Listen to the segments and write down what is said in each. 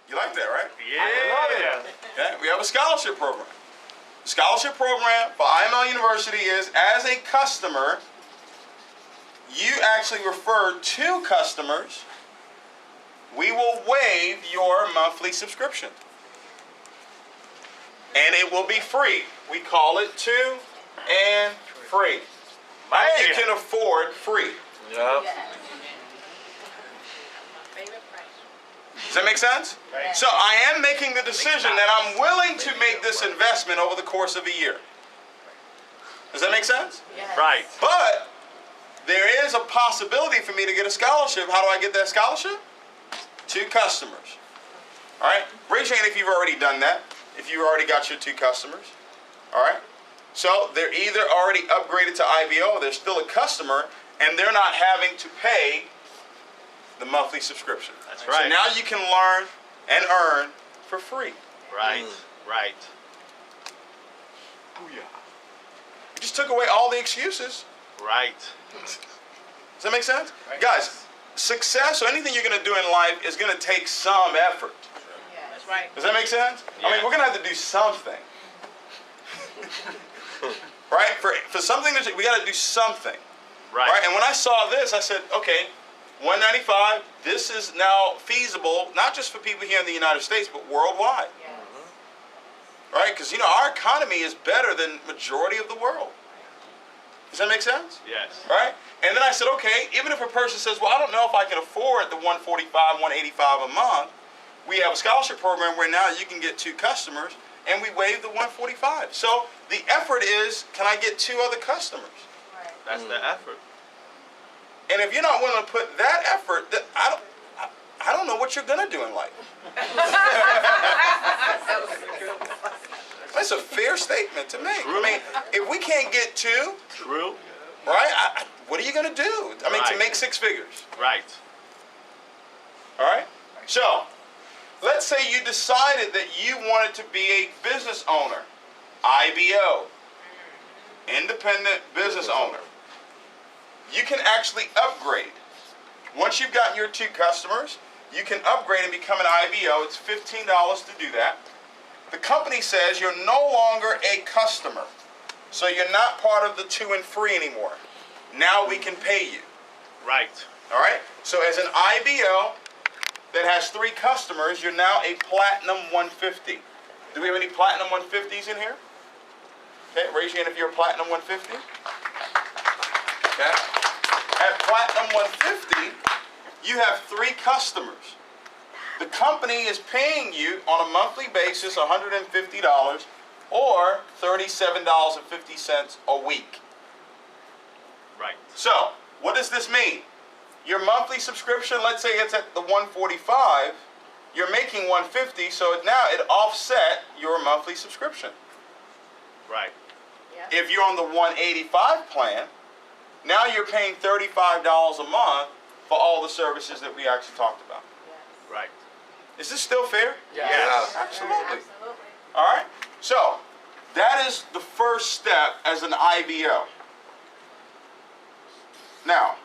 You like that, right? Yeah. I love it. Okay, we have a scholarship program. The scholarship program for IML University is, as a customer, you actually refer 2 customers, we will waive your monthly subscription. And it will be free. We call it 2 and free. You can afford free. Yep. Does that make sense? Right. So I am making the decision that I'm willing to make this investment over the course of a year. Does that make sense? Yes. Right. But there is a possibility for me to get a scholarship. How do I get that scholarship? 2 customers. All right? Raise your hand if you've already done that. If you've already got your 2 customers. All right? So they're either already upgraded to IBO, or they're still a customer, and they're not having to pay the monthly subscription. That's right. So now you can learn and earn for free. Right. Right. Booyah. You just took away all the excuses. Right. Does that make sense? Right. Guys, success or anything you're going to do in life is going to take some effort. Yeah, that's right. Does that make sense? Yeah. I mean, we're going to have to do something. Right? For something, we got to do something. Right. And when I saw this, I said, okay, $195, this is now feasible, not just for people here in the United States, but worldwide. Yes. Right? Because, you know, our economy is better than majority of the world. Does that make sense? Yes. Right? And then I said, okay, even if a person says, well, I don't know if I can afford the $145, $185 a month, we have a scholarship program where now you can get 2 customers, and we waive the $145. So the effort is, can I get 2 other customers? Right. That's the effort. And if you're not willing to put that effort, then I don't know what you're going to do in life. That's a fair statement to make. I mean, if we can't get 2, True. right, what are you going to do? I mean, Right. to make 6 figures. Right. All right? So, let's say you decided that you wanted to be a business owner, IBO, independent business owner. You can actually upgrade. Once you've got your 2 customers, you can upgrade and become an IBO. It's $15 to do that. The company says you're no longer a customer. So you're not part of the 2 and free anymore. Now we can pay you. Right. All right? So as an IBO that has 3 customers, you're now a Platinum 150. Do we have any Platinum 150s in here? Okay, raise your hand if you're a Platinum 150. Okay. At Platinum 150, you have 3 customers. The company is paying you on a monthly basis $150 or $37.50 a week. Right. So, what does this mean? Your monthly subscription, let's say it's at the $145, you're making $150, so now it offset your monthly subscription. Right. Yeah. If you're on the $185 plan, now you're paying $35 a month for all the services that we actually talked about. Yes. Right. Is this still fair? Yes. Absolutely. Absolutely. All right. So, that is the first step as an IBO. Now,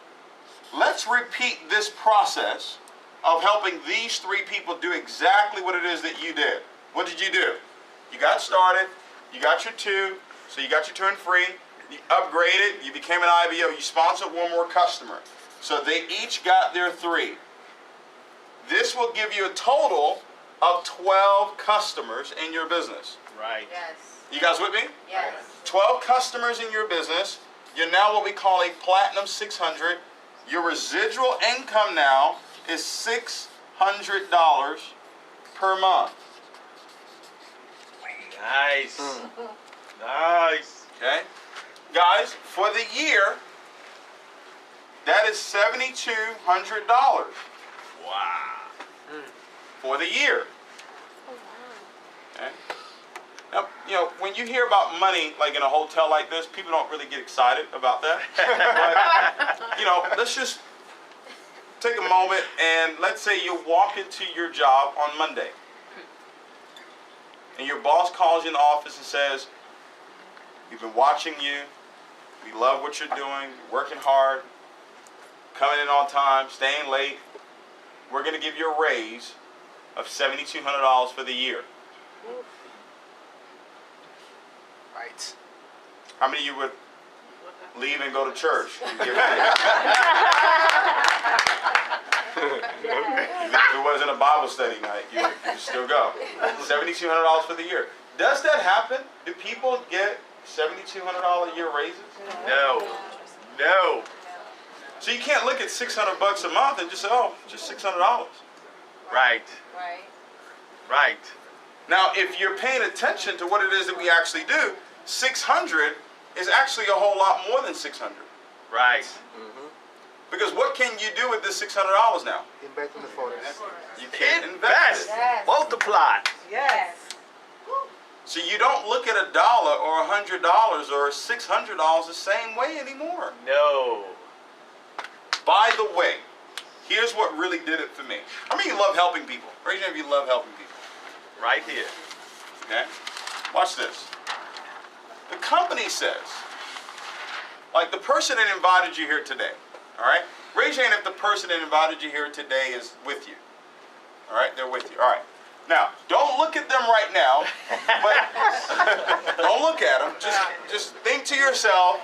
let's repeat this process of helping these 3 people do exactly what it is that you did. What did you do? You got started, you got your 2, so you got your 2 and free, you upgraded, you became an IBO, you sponsored 1 more customer. So they each got their 3. This will give you a total of 12 customers in your business. Right. Yes. You guys with me? Yes. 12 customers in your business. You're now what we call a Platinum 600. Your residual income now is $600 per month. Nice. Nice. Okay? Guys, for the year, that is $7,200 Wow. for the year. Okay? Now, you know, when you hear about money, like in a hotel like this, people don't really get excited about that. But, you know, let's just take a moment and let's say you walk into your job on Monday. And your boss calls you in the office and says, we've been watching you. We love what you're doing. You're working hard. Coming in on time. Staying late. We're going to give you a raise. of $7,200 for the year. Right. How many of you would leave and go to church? If it wasn't a Bible study night, you still go. $7,200 for the year. Does that happen? Do people get $7,200 a year raises? No. No. So you can't look at $600 a month and just say, oh, just $600. Right. Right. Right. Now, if you're paying attention to what it is that we actually do, 600 is actually a whole lot more than 600. Right. Because what can you do with this $600 now? Invest in the forest. You can invest Invest. it. Yes. Multiply. Yes. So you don't look at $1 or $100 or $600 the same way anymore. No. By the way, here's what really did it for me. How many of you love helping people? Raise your hand if you love helping people. Right here. Okay? Watch this. The company says, like the person that invited you here today, all right? Raise your hand if the person that invited you here today is with you. All right? They're with you. All right. Now, don't look at them right now, but don't look at them. Just think to yourself,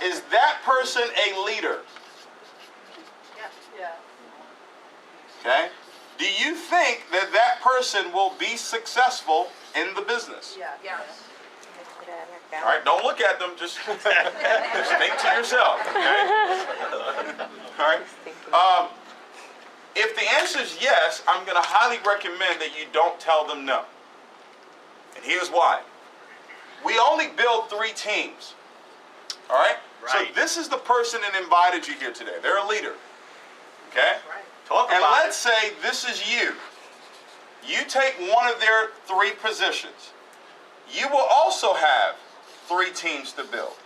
is that person a leader? Yeah. Okay? Do you think that that person will be successful in the business? Yeah. Yeah. All right, don't look at them. Just think to yourself. Okay? All right. If the answer is yes, I'm going to highly recommend that you don't tell them no. And here's why. We only build 3 teams. All right? Right. So this is the person that invited you here today. They're a leader. Okay? Right. Talk And about let's say this is you. You take one of their 3 positions. You will also have 3 teams to build.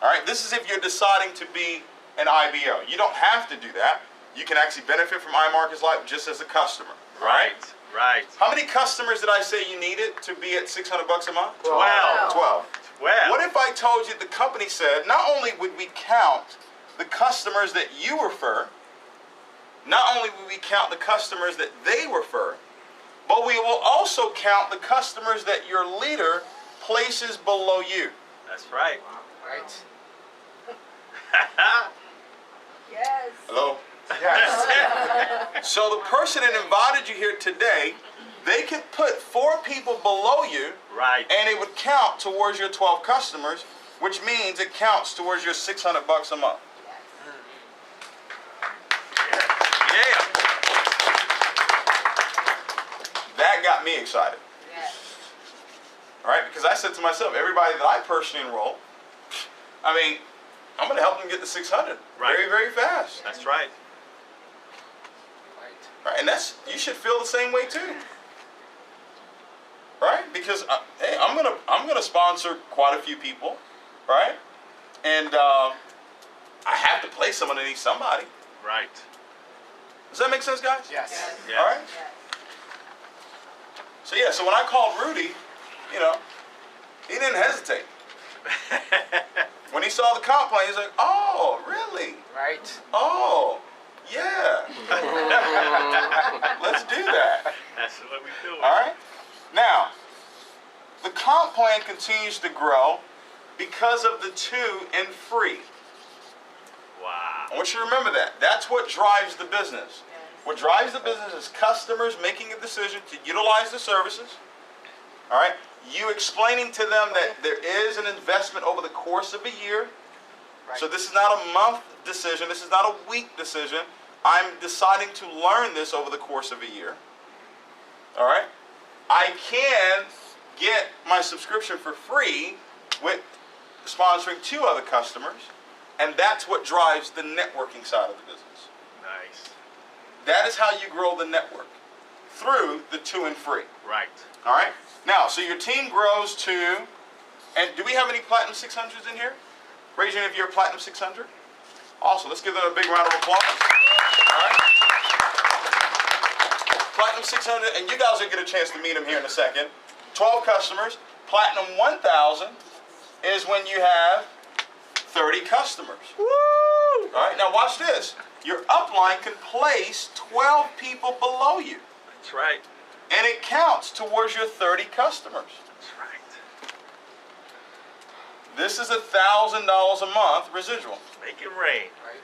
All right? This is if you're deciding to be an IBO. You don't have to do that. You can actually benefit from iMarketsLive just as a customer. it. Right. Right. How many customers did I say you needed to be at $600 a month? 12. 12. Well. What if I told you the company said not only would we count the customers that you refer, not only will we count the customers that they refer, but we will also count the customers that your leader places below you. That's right. Right. Yes. Hello? Yes. So the person that invited you here today, they could put 4 people below you, Right. and it would count towards your 12 customers, which means it counts towards your $600 a month. Yeah. That got me excited. Yes. All right, because I said to myself, everybody that I personally enroll, I mean, I'm going to help them get to 600 Right. very, very fast. That's right. Right, and you should feel the same way too. Right? Because hey, I'm gonna sponsor quite a few people, right? And I have to place someone underneath somebody. Right. Does that make sense, guys? Yes. Yes. All right. Yes. So yeah, so when I called Rudy, you know, he didn't hesitate. When he saw the comp plan, he's like, "Oh, really? Right. Oh, yeah. Let's do that." That's what we do. All right? Now, the comp plan continues to grow because of the 2 and free. Wow. I want you to remember that. That's what drives the business. What drives the business is customers making a decision to utilize the services. All right? You explaining to them that there is an investment over the course of a year. Right. So this is not a month decision. This is not a week decision. I'm deciding to learn this over the course of a year. All right? I can get my subscription for free with sponsoring 2 other customers, and that's what drives the networking side of the business. Nice. That is how you grow the network, through the 2 and free. Right. All right? Now, so your team grows to, and do we have any Platinum 600s in here? Raise your hand if you're a Platinum 600. Awesome. Let's give them a big round of applause. All right? Platinum 600, and you guys will get a chance to meet them here in a second. 12 customers. Platinum 1000 is when you have 30 customers. Woo! All right, now watch this. Your upline can place 12 people below you. That's right. And it counts towards your 30 customers. That's right. This is $1,000 a month residual. Make it rain. Right.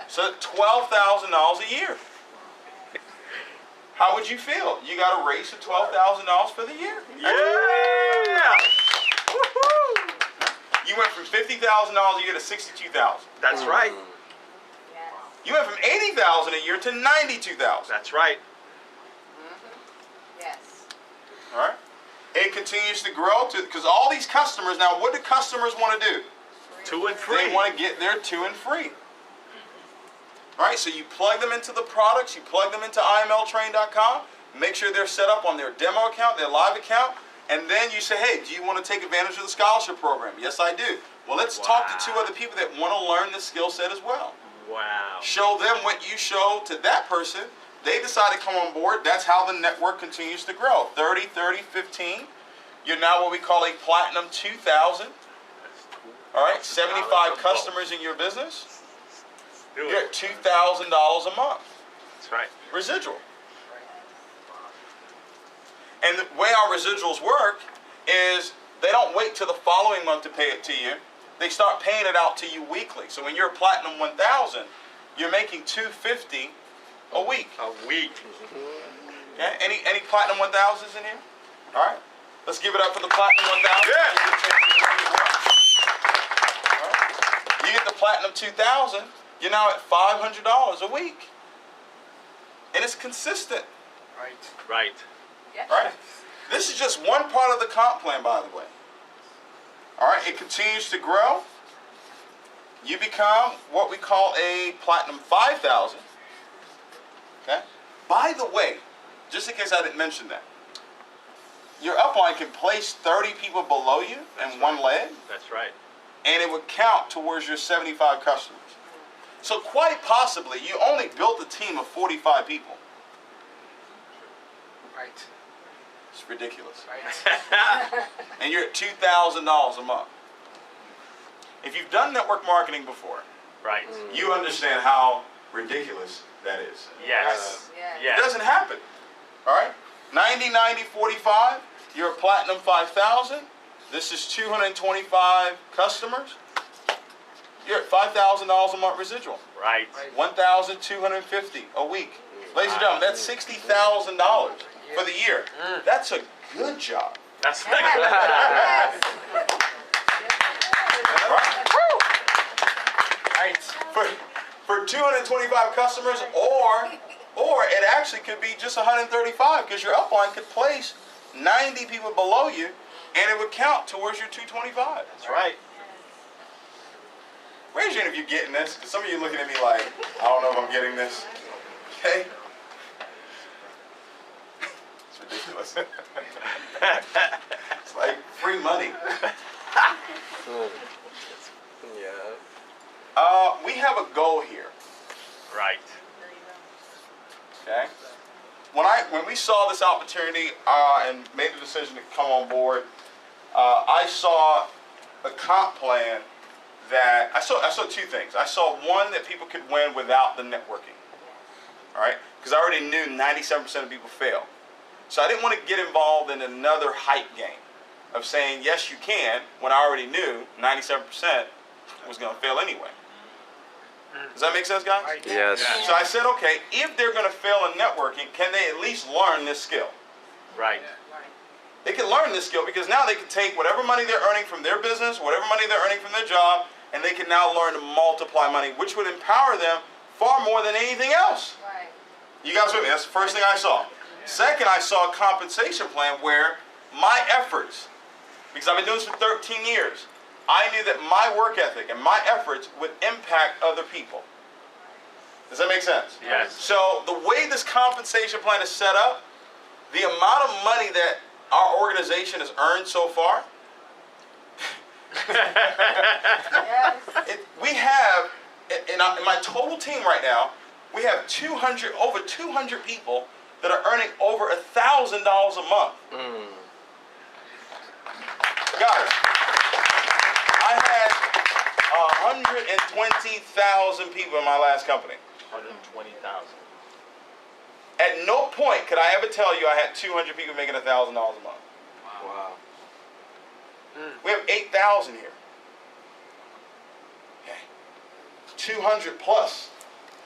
So $12,000 a year. How would you feel? You got a raise of $12,000 for the year. Yeah. Woohoo! You went from $50,000 a year to $62,000. That's right. Yes. You went from $80,000 a year to $92,000. That's right. Yes. All right. It continues to grow because all these customers now. What do customers want to do? 2 and 3. They want to get their 2 and free. All right. So you plug them into the products. You plug them into imltrain.com. Make sure they're set up on their demo account, their live account, and then you say, hey, do you want to take advantage of the scholarship program? Yes, I do. Well, let's talk to 2 other people that want to learn this skill set as well. Wow. Show them what you show to that person. They decide to come on board. That's how the network continues to grow. 30, 30, 15. You're now what we call a Platinum 2000. All right, 75 customers in your business. Do You're it. at $2,000 a month That's right. residual. And the way our residuals work is they don't wait till the following month to pay it to you. They start paying it out to you weekly. So when you're a Platinum 1000, you're making $250 a week. A week. Okay? Any Platinum 1000s in here? All right. Let's give it up for the Platinum 1000. All right. You get the Platinum 2000, you're now at $500 a week. And it's consistent. Right. Right. Yes. Right? This is just one part of the comp plan, by the way. All right, it continues to grow. You become what we call a Platinum 5000. Okay? By the way, just in case I didn't mention that, your upline can place 30 people below you in one leg, That's right. and it would count towards your 75 customers. So quite possibly, you only built a team of 45 people. Right. It's ridiculous. Right. And you're at $2,000 a month. If you've done network marketing before, Right. you understand how ridiculous that is. Yes. Yes. It Yes. doesn't happen. All right? 90, 90, 45. You're a Platinum 5000. This is 225 customers. You're at $5,000 a month residual. Right. Right. 1,250 a week. Ladies and gentlemen, that's $60,000 for the year. That's a good job. That's Yes. Right? Right. For 225 customers, or it actually could be just 135 because your upline could place 90 people below you, and it would count towards your 225. That's right. Raise your hand if you're getting this, because some of you are looking at me like, I don't know if I'm getting this. Okay? It's ridiculous. It's like free money. We have a goal here. Right. Okay? When we saw this opportunity and made the decision to come on board, I saw a comp plan that I saw 2 things. I saw one that people could win without the networking. All right? Because I already knew 97% of people fail. So I didn't want to get involved in another hype game of saying yes you can when I already knew 97% was going to fail anyway. Does that make sense, guys? Right. Yes. Yeah. So I said, okay, if they're going to fail in networking, can they at least learn this skill? Right. They can learn this skill because now they can take whatever money they're earning from their business, whatever money they're earning from their job, and they can now learn to multiply money, which would empower them far more than anything else. Right. You guys with me? That's the first thing I saw. Second, I saw a compensation plan where my efforts, because I've been doing this for 13 years, I knew that my work ethic and my efforts would impact other people. Does that make sense? Yes. So the way this compensation plan is set up, the amount of money that our organization has earned so far, Yes. we have, in my total team right now, we have over 200 people that are earning over $1,000 a month. Guys, I had 120,000 people in my last company. 120,000. At At no point could I ever tell you I had 200 people making $1,000 a month. Wow. We have 8,000 here. Okay. 200 plus,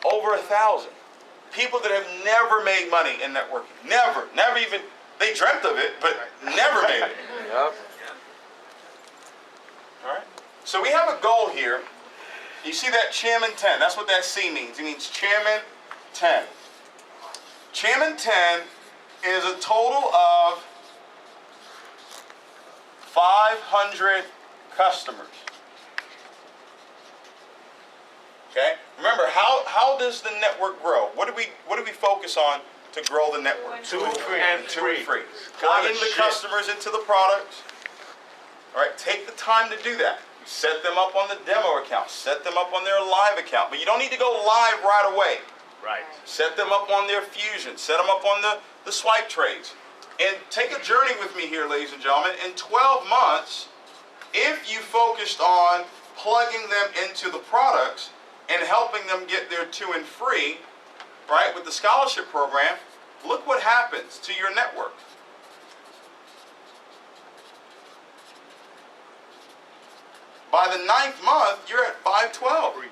over 1,000. People that have never made money in networking. Never even, they dreamt of it, but never made it. Yep. All right. So we have a goal here. You see that Chairman 10, that's what that C means. It means Chairman 10. Chairman 10 is a total of 500 customers. Okay? Remember, how does the network grow? What do we focus on to grow the network? Two and free. Plugging the customers into the products. All right, take the time to do that. You set them up on the demo account, set them up on their live account, but you don't need to go live right away. Right. Set them up on their Fusion, set them up on the swipe trades. And take a journey with me here, ladies and gentlemen. In 12 months, if you focused on plugging them into the products and helping them get their 2 and free, right, with the scholarship program, look what happens to your network. By the 9th month, you're at 512.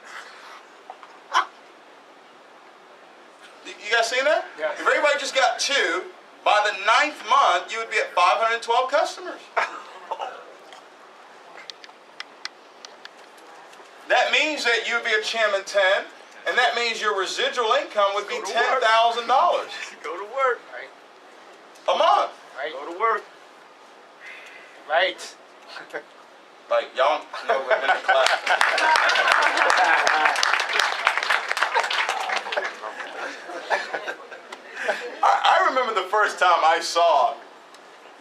You guys seen that? Yes. If everybody just got 2, by the 9th month, you would be at 512 customers. That means that you would be a Chairman 10, and that means your residual income would be Go to $10,000 Go to work. Right. a month. Right. Go to work. Right. Like, y'all know when to clap. I remember the first time I saw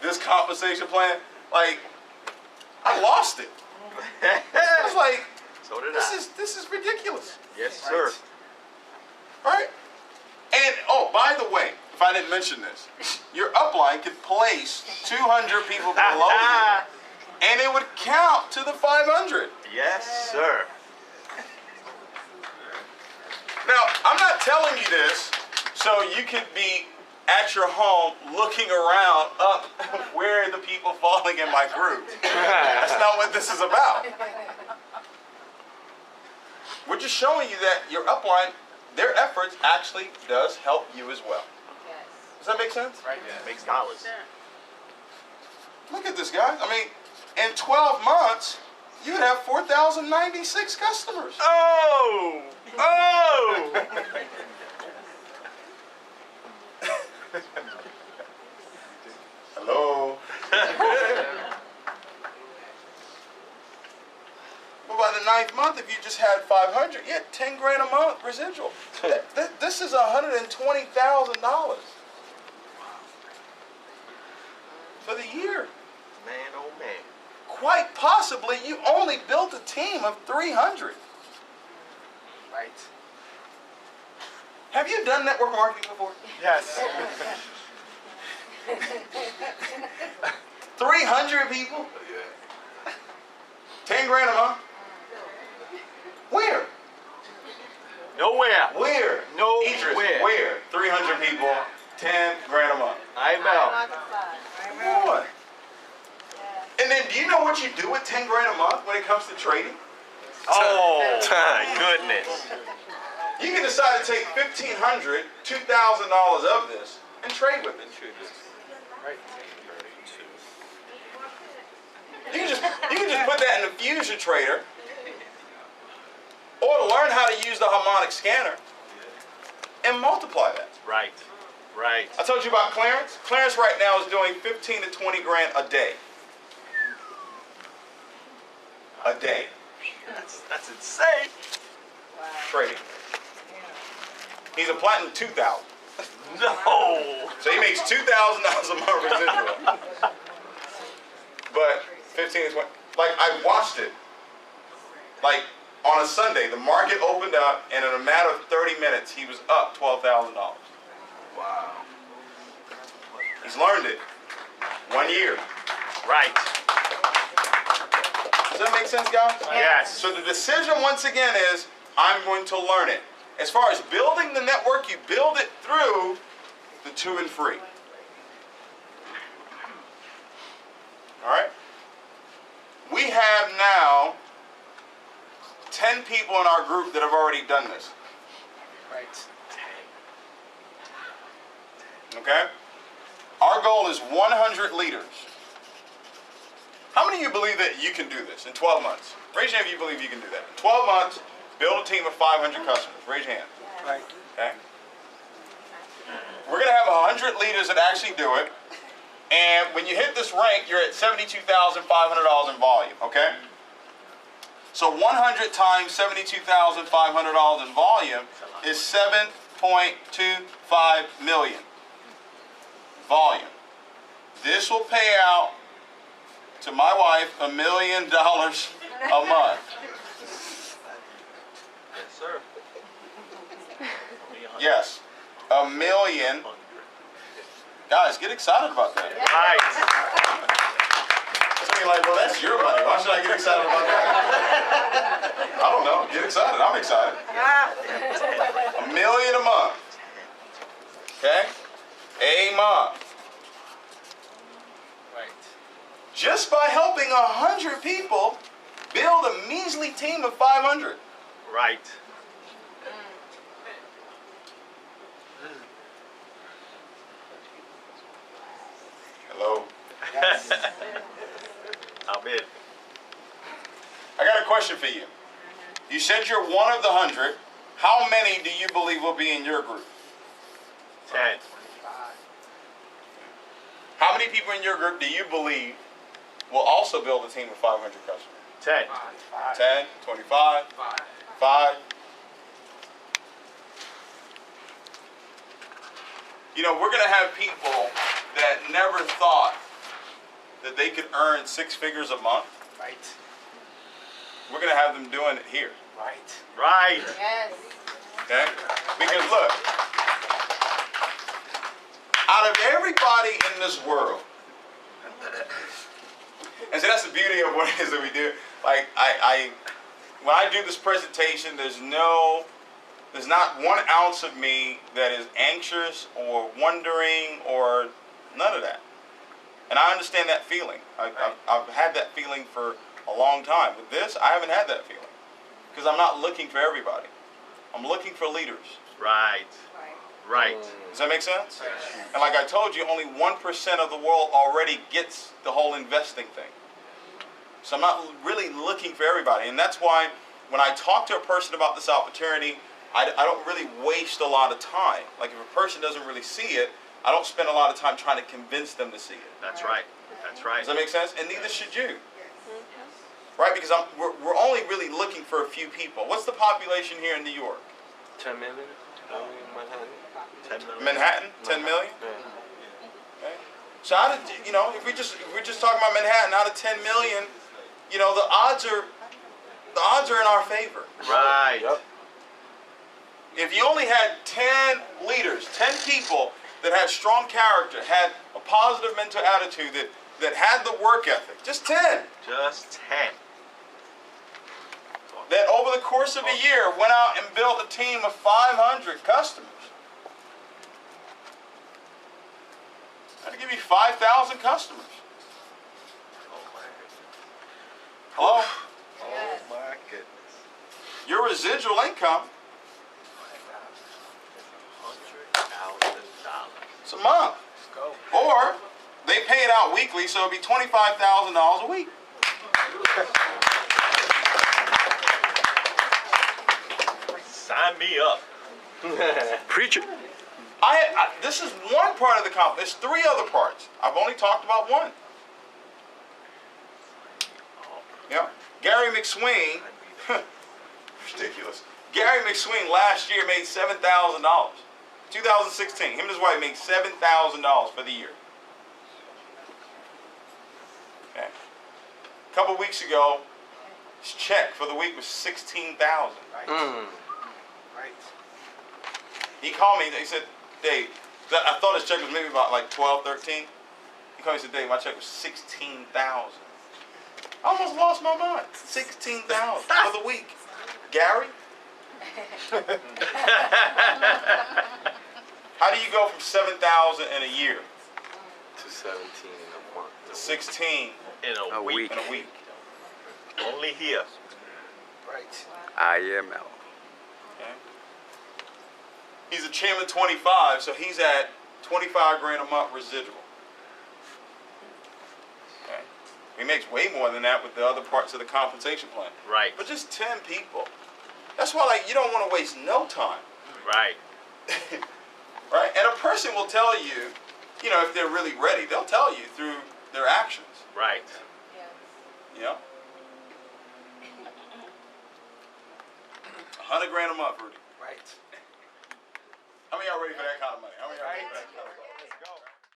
this compensation plan, like, I lost it. I was like, So did this is ridiculous. Yes, sir. Right? And, oh, by the way, if I didn't mention this, your upline could place 200 people below you, and it would count to the 500. Yes, sir. Now, I'm not telling you this so you could be at your home looking around up where are the people falling in my group. That's not what this is about. We're just showing you that your upline, their efforts actually does help you as well. Yes. Does that make sense? Right. Makes dollars. Look at this, guys. I mean, in 12 months, you would have 4,096 customers. Oh! Oh! Hello? Well, by the 9th month, if you just had 500, you had 10 grand a month residual. This is $120,000 for the year. Man, oh man. Quite possibly, you only built a team of 300. Right. Have you done network marketing before? Yes. 300 people? 10 grand a month? Where? Nowhere. Where? Nowhere. Idris, where? 300 people, 10 grand a month. I know. Come on. And then do you know what you do with 10 grand a month when it comes to trading? Oh, my goodness. You can decide to take $1,500, $2,000 of this and trade with it. Right. You can just put that in the Fusion Trader, or learn how to use the harmonic scanner and multiply that. Right. Right. I told you about Clarence. Clarence right now is doing 15 to 20 grand a day. A day That's insane. trading. He's a platinum 2,000. No. So he makes $2,000 a month residual. But 15 to 20, like I watched it. Like on a Sunday, the market opened up, and in a matter of 30 minutes, he was up $12,000. Wow. He's learned it. 1 year. Right. Does that make sense, guys? Yes. So the decision once again is, I'm going to learn it. As far as building the network, you build it through 2 and free. All right? We have now 10 people in our group that have already done this. Right. Okay? Our goal is 100 leaders. How many of you believe that you can do this in 12 months? Raise your hand if you believe you can do that. In 12 months, build a team of 500 customers. Raise your hand. Right. Okay? We're going to have 100 leaders that actually do it. And when you hit this rank, you're at $72,500 in volume. Okay? So 100 times $72,500 in volume is 7.25 million. Volume. This will pay out to my wife $1 million a month. Yes, sir. Yes, $1 million. Guys, get excited about that. Right. Some of you are like, well, that's your money. Why should I get excited about that? I don't know. Get excited. I'm excited. $1 million a month. Okay? A month. Right. Just by helping 100 people build a measly team of 500. Right. Hello? Yes. I'll bid. I got a question for you. You said you're one of the 100. How many do you believe will be in your group? 10. How many people in your group do you believe will also build a team of 500 customers? 10. 10, 25, 5. You know, we're going to have people that never thought that they could earn 6 figures a month. Right. We're going to have them doing it here. Right. Right. Yes. Okay? Because look, out of everybody in this world, and so that's the beauty of what it is that we do. Like when I do this presentation, there's not 1 ounce of me that is anxious or wondering or none of that. And I understand that feeling. I've had that feeling for a long time. With this, I haven't had that feeling because I'm not looking for everybody. I'm looking for leaders. Right. Right. Does that make sense? And like I told you, only 1% of the world already gets the whole investing thing. So I'm not really looking for everybody. And that's why when I talk to a person about this opportunity, I don't really waste a lot of time. Like if a person doesn't really see it, I don't spend a lot of time trying to convince them to see it. That's right. That's right. Does that make sense? And neither should you. Right? Because we're only really looking for a few people. What's the population here in New York? 10 million? Manhattan. 10 million. Manhattan? 10 million? Yeah. Okay. So out of, if we're just talking about Manhattan, out of 10 million, the odds are in our favor. Right. Yep. If you only had 10 leaders, 10 people that had strong character, had a positive mental attitude, that had the work ethic, just 10, Just 10. that over the course of a year went out and built a team of 500 customers. That'd give you 5,000 customers. Hello? Oh my goodness. Your residual income $100,000. is a month. Let's go. Or they pay it out weekly, so it'd be $25,000 a week. Sign me up. Preacher. This is one part of the conference. There's 3 other parts. I've only talked about one. Yeah. Gary McSween, ridiculous. Gary McSween last year made $7,000. 2016, him and his wife made $7,000 for the year. Okay. A couple weeks ago, his check for the week was $16,000. Right. Right. He called me. He said, "Dave, I thought his check was maybe about like 12, 13. He called me and said, "Dave, my check was 16,000. I almost lost my mind. 16,000 for the week. Gary? How do you go from 7,000 in a year to 17 in a month. to 16 In a A week. week. in a week? Only here. Right. IML. Okay. He's a chairman 25, so he's at 25 grand a month residual. Okay. He makes way more than that with the other parts of the compensation plan. Right. But just 10 people. That's why, like, you don't want to waste no time. Right. Right? And a person will tell you, you know, if they're really ready, they'll tell you through their actions. Right. Yes. You know? 100 grand a month, Rudy. Right. How many y'all ready for that kind of money? How many y'all ready for that kind of money?